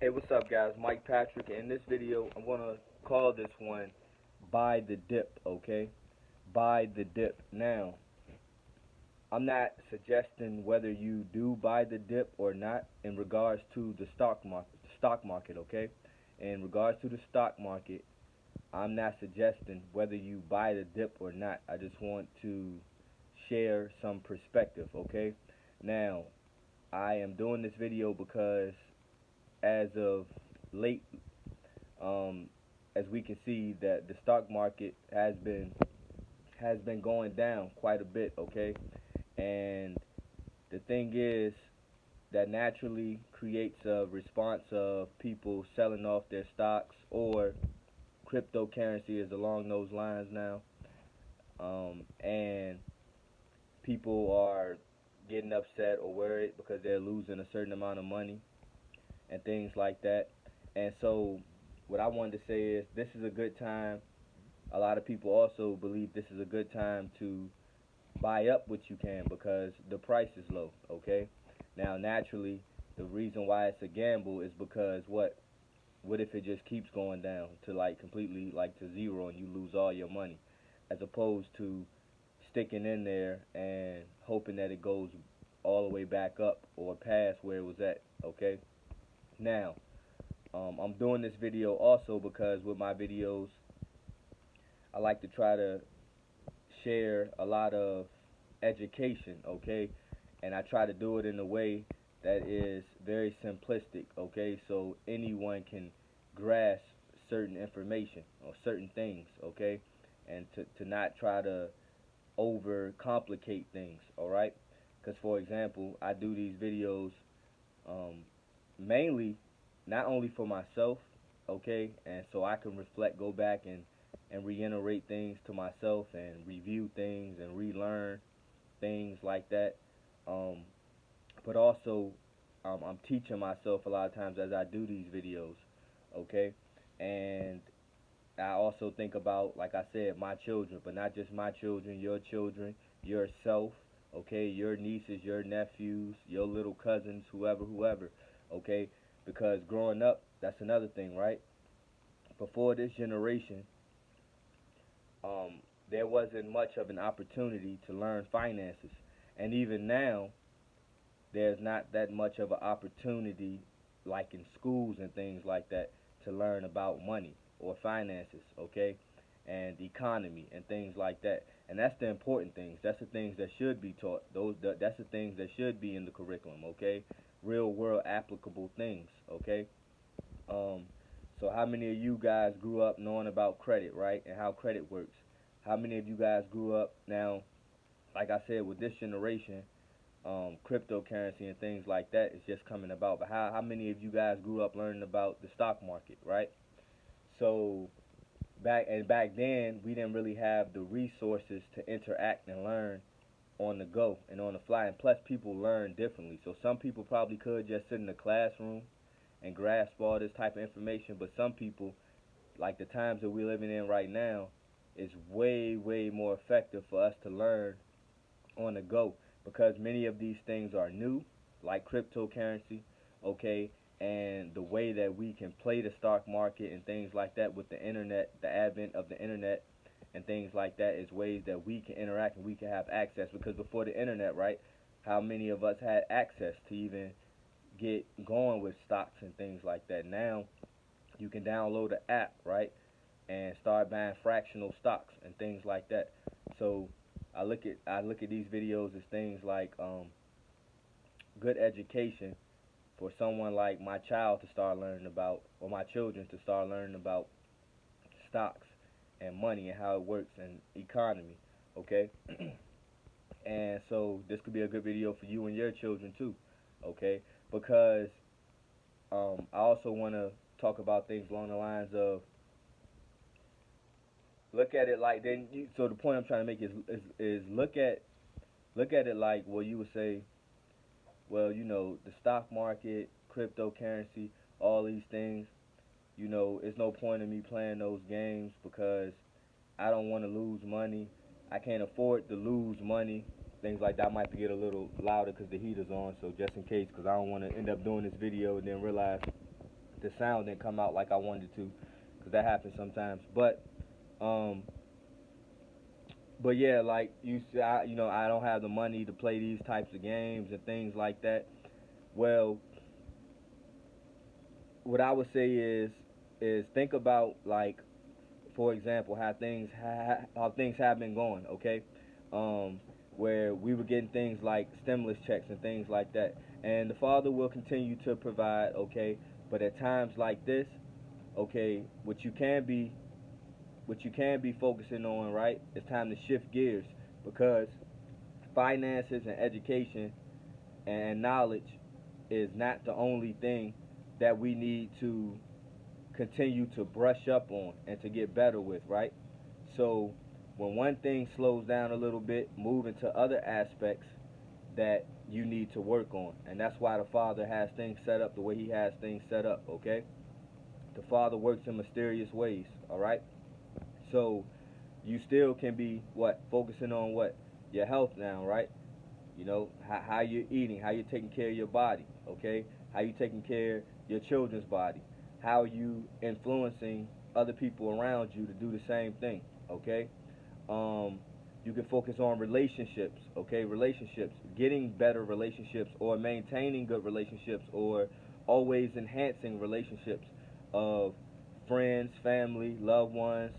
Hey, what's up, guys? Mike Patrick. In this video, I'm going to call this one Buy the Dip, okay? Buy the Dip. Now, I'm not suggesting whether you do buy the dip or not in regards to the stock market, okay? In regards to the stock market, I'm not suggesting whether you buy the dip or not. I just want to share some perspective, okay? Now, I am doing this video because as of late, um, as we can see that the stock market has been going down quite a bit, okay? And the thing is that naturally creates a response of people selling off their stocks, or cryptocurrency is along those lines now. And people are getting upset or worried because they're losing a certain amount of money and things like that. And so, what I wanted to say is this is a good time. A lot of people also believe this is a good time to buy up what you can because the price is low, okay? Now, naturally, the reason why it's a gamble is because what if it just keeps going down to like completely like to zero and you lose all your money, as opposed to sticking in there and hoping that it goes all the way back up or past where it was at, okay? Now, I'm doing this video also because with my videos, I like to try to share a lot of education, okay? And I try to do it in a way that is very simplistic, okay? So anyone can grasp certain information or certain things, okay? And to not try to overcomplicate things, all right? Because, for example, I do these videos um, mainly not only for myself, okay, and so I can reflect, go back and reiterate things to myself and review things and relearn things like that. Um, but also, I'm teaching myself a lot of times as I do these videos, okay, and I also think about, like I said, my children, but not just my children, yourself, okay, your nieces, your nephews, your little cousins, whoever, okay, because growing up, that's another thing, right? Before this generation, um, there wasn't much of an opportunity to learn finances, and even now, there's not that much of an opportunity, like in schools and things like that, to learn about money or finances, okay, and economy and things like that. And that's the important things. That's the things that should be taught. That's the things that should be in the curriculum, okay? Real world applicable things, okay? Um, so how many of you guys grew up knowing about credit, right, and how credit works? How many of you guys grew up now? Like I said, with this generation, cryptocurrency and things like that is just coming about. But how many of you guys grew up learning about the stock market, right? So back then we didn't really have the resources to interact and learn on the go and on the fly. And plus, people learn differently. So some people probably could just sit in the classroom and grasp all this type of information. But some people, like the times that we're living in right now, is way more effective for us to learn on the go because many of these things are new, like cryptocurrency, okay, and the way that we can play the stock market and things like that with the internet, the advent of the internet and things like that is ways that we can interact and we can have access. Because before the internet, right, how many of us had access to even get going with stocks and things like that? Now you can download an app, right, and start buying fractional stocks and things like that. So I look at these videos as things like good education for someone like my child to start learning about, or my children to start learning about stocks and money and how it works and economy. Okay, and so this could be a good video for you and your children too. Okay, because I also want to talk about things along the lines of look at it like then. So the point I'm trying to make is look at it like, well, you would say, well, the stock market, cryptocurrency, all these things, it's no point in me playing those games because I don't want to lose money. I can't afford to lose money. Things like that. I might have to get a little louder because the heater's on, so just in case, because I don't want to end up doing this video and then realize the sound didn't come out like I wanted to, because that happens sometimes. Um, but yeah, like I don't have the money to play these types of games and things like that. Well, what I would say is think about, like, for example, how things have been going, okay? Um, where we were getting things like stimulus checks and things like that, and the Father will continue to provide, okay? But at times like this, okay, what you can be focusing on, right? It's time to shift gears, because finances and education and knowledge is not the only thing that we need to continue to brush up on and to get better with, right? So when one thing slows down a little bit, move into other aspects that you need to work on. And that's why the Father has things set up the way He has things set up, okay? The Father works in mysterious ways, all right? So you still can be what? Focusing on what? Your health now, right? How you're eating, how you're taking care of your body, okay? How you taking care of your children's body, how you influencing other people around you to do the same thing, okay? um, you can focus on relationships, okay? Relationships, getting better relationships, or maintaining good relationships, or always enhancing relationships of friends, family, loved ones,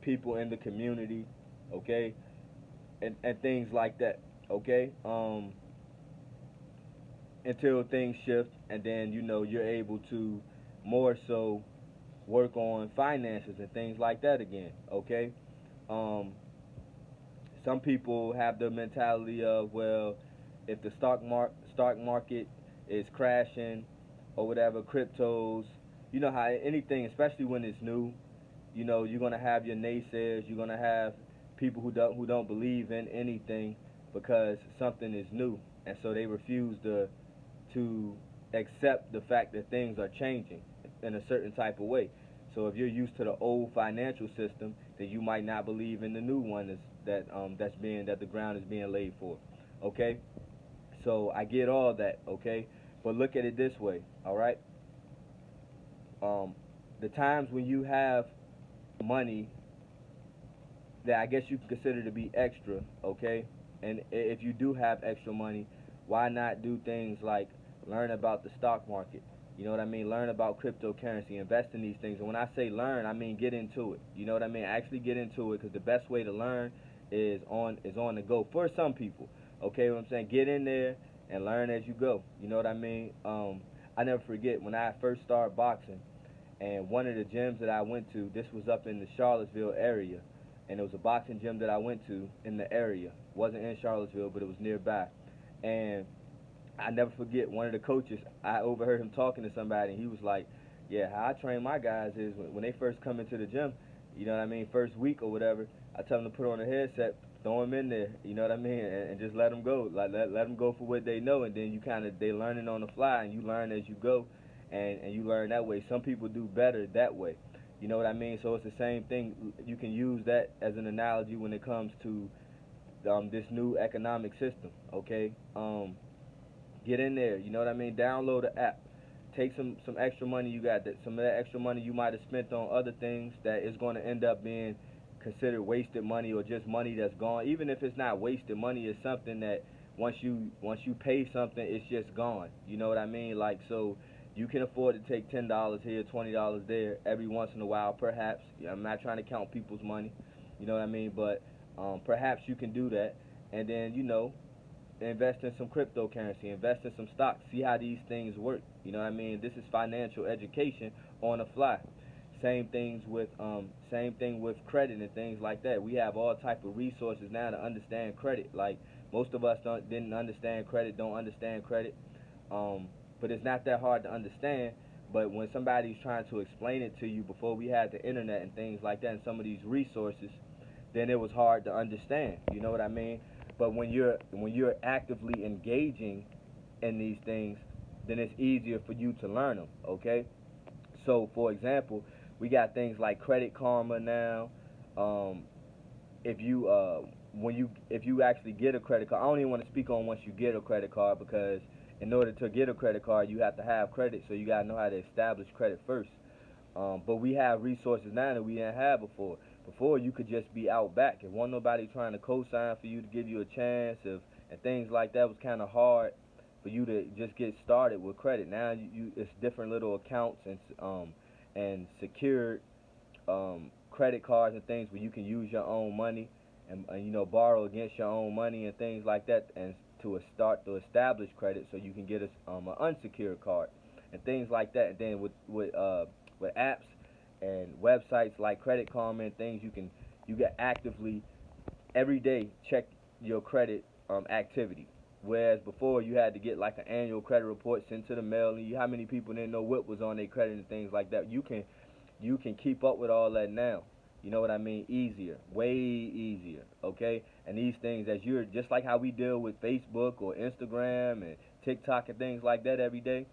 people in the community, okay? And things like that, okay? Until things shift, and then you're able to more so work on finances and things like that again, okay? Um, some people have the mentality of, well, if the stock market is crashing or whatever, cryptos, you know how anything, especially when it's new, you're gonna have your naysayers, you're gonna have people who don't believe in anything because something is new, and so they refuse to accept the fact that things are changing in a certain type of way. So if you're used to the old financial system, then you might not believe in the new one that the ground is being laid for. Okay? So I get all that, okay? But look at it this way, all right? Um, the times when you have money that I guess you can consider to be extra, okay? And if you do have extra money, why not do things like learn about the stock market? You know what I mean? Learn about cryptocurrency, invest in these things. And when I say learn, I mean get into it. You know what I mean? Actually get into it, because the best way to learn is on the go for some people. Okay, what I'm saying? Get in there and learn as you go. You know what I mean? I never forget when I first started boxing, and one of the gyms that I went to, this was up in the Charlottesville area, and it was a boxing gym that I went to in the area. It wasn't in Charlottesville, but it was nearby. And I never forget, one of the coaches, I overheard him talking to somebody, and he was like, yeah, how I train my guys is when they first come into the gym, you know what I mean, first week or whatever, I tell them to put on a headset, throw them in there, you know what I mean, and just let them go, like let them go for what they know, and then they learning on the fly, and you learn as you go, and you learn that way. Some people do better that way, you know what I mean. So it's the same thing. You can use that as an analogy when it comes to this new economic system, okay? Get in there, you know what I mean? Download the app. Take some extra money you got, that some of that extra money you might have spent on other things that is going to end up being considered wasted money, or just money that's gone. Even if it's not wasted money, it's something that once you pay something, it's just gone. You know what I mean? Like, so you can afford to take $10 here, $20 there every once in a while, perhaps. I'm not trying to count people's money, you know what I mean? But perhaps you can do that, and then invest in some cryptocurrency, invest in some stocks, see how these things work. You know what I mean? This is financial education on the fly. Same thing with credit and things like that. We have all type of resources now to understand credit. Like, most of us didn't understand credit, don't understand credit. But it's not that hard to understand. But when somebody's trying to explain it to you before we had the internet and things like that, and some of these resources, then it was hard to understand. You know what I mean? But when you're actively engaging in these things, then it's easier for you to learn them. Okay. So, for example, we got things like Credit Karma now. Um, if you if you actually get a credit card, I don't even want to speak on once you get a credit card, because in order to get a credit card, you have to have credit, so you gotta know how to establish credit first. But we have resources now that we didn't have before. Before you could just be out back. If wasn't nobody trying to co-sign for you to give you a chance, if and things like that was kind of hard for you to just get started with credit. Now it's different little accounts and secured credit cards and things where you can use your own money and borrow against your own money and things like that, and to start to establish credit so you can get an unsecured card and things like that. And then with apps and websites like Credit Karma and things, you can actively every day check your credit activity. Whereas before you had to get like an annual credit report sent to the mail, and how many people didn't know what was on their credit and things like that. You can keep up with all that now. You know what I mean? Easier, way easier. Okay, and these things, as you're just like how we deal with Facebook or Instagram and TikTok and things like that every day,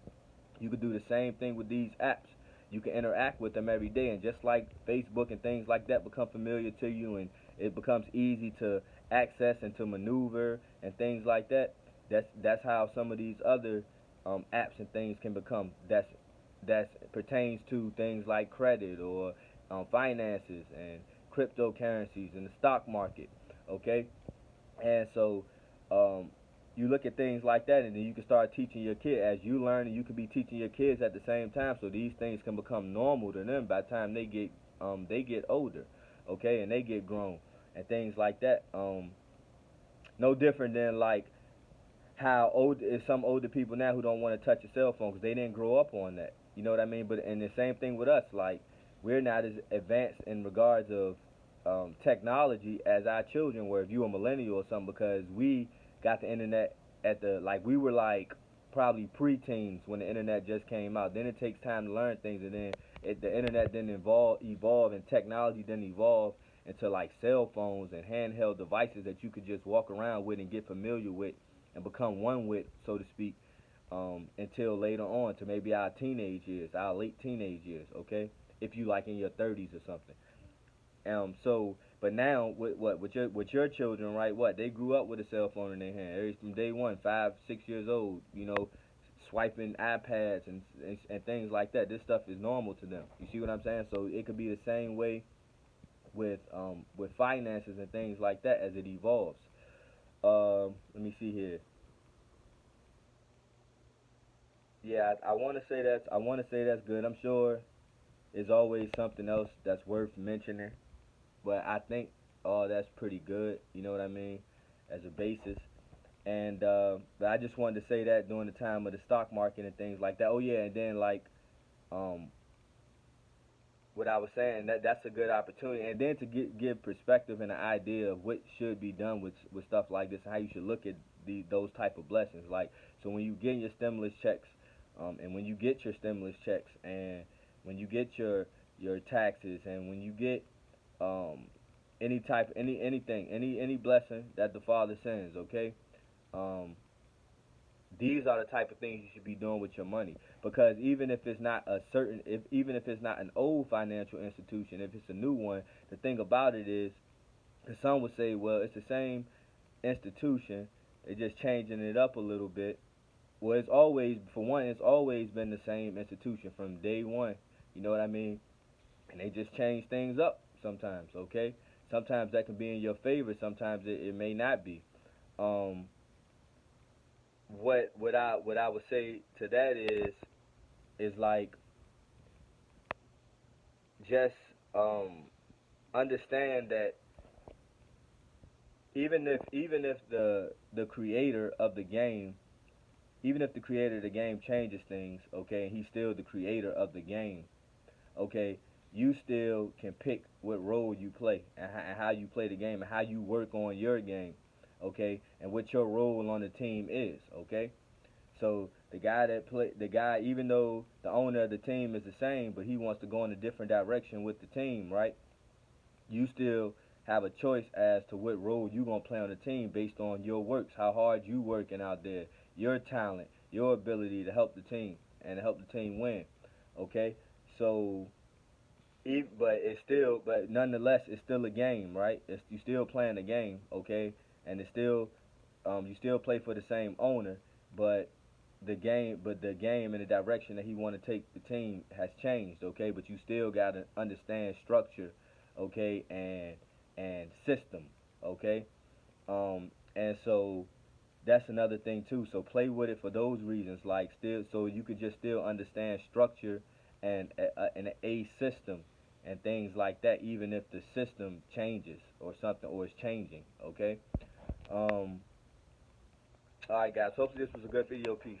you could do the same thing with these apps. You can interact with them every day, and just like Facebook and things like that become familiar to you, and it becomes easy to access and to maneuver and things like that. That's how some of these other apps and things can become. That pertains to things like credit or finances and cryptocurrencies and the stock market. Okay, and so um, you look at things like that, and then you can start teaching your kid. As you learn, and you can be teaching your kids at the same time. So these things can become normal to them by the time they get older, okay, and they get grown and things like that. No different than like how old is some older people now who don't want to touch a cell phone because they didn't grow up on that. You know what I mean? But and the same thing with us. Like we're not as advanced in regards of technology as our children were. If you were a millennial or something, because we got the internet at the like we were like probably preteens when the internet just came out. Then it takes time to learn things, and then the internet didn't evolve, and technology didn't evolve into like cell phones and handheld devices that you could just walk around with and get familiar with and become one with, so to speak, until later on to maybe our teenage years, our late teenage years, okay? If you like in your 30s or something. But now with your children, right? What they grew up with a cell phone in their hand, from day one, 5, 6 years old, swiping iPads and things like that. This stuff is normal to them. You see what I'm saying? So it could be the same way with finances and things like that as it evolves. Let me see here. Yeah, I want to say that's good. I'm sure there's always something else that's worth mentioning, but I think that's pretty good. You know what I mean, as a basis. And but I just wanted to say that during the time of the stock market and things like that. Oh yeah, and then like um, what I was saying, that's a good opportunity, and then to give perspective and an idea of what should be done with stuff like this and how you should look at those type of blessings. Like so, when you get your stimulus checks, and when you get your stimulus checks, and when you get your taxes, and when you get um, any blessing that the Father sends, okay. Um, these are the type of things you should be doing with your money, because even if it's not an old financial institution, if it's a new one, the thing about it is, 'cause some would say, well, it's the same institution, they're just changing it up a little bit. Well, it's always been the same institution from day one. You know what I mean? And they just change things up sometimes. Okay, sometimes that can be in your favor, sometimes it may not be. um what I would say to that is like, just um understand that even if the creator of the game, even if the creator of the game changes things, okay, and he's still the creator of the game, okay, you still can pick what role you play, and how you play the game, and how you work on your game, okay, and what your role on the team is, okay. So the guy, even though the owner of the team is the same, but he wants to go in a different direction with the team, right? You still have a choice as to what role you're gonna play on the team based on your works, how hard you working out there, your talent, your ability to help the team and to help the team win. Okay, so but nonetheless, it's still a game, right? You still playing a game, okay, and it's still you still play for the same owner, but the game and the direction that he want to take the team has changed. Okay, but you still got to understand structure, okay, and system, okay. And so that's another thing too. So play with it for those reasons, like still, so you could just still understand structure and a system and things like that, even if the system changes or something or is changing. Okay. All right, guys. Hopefully this was a good video piece.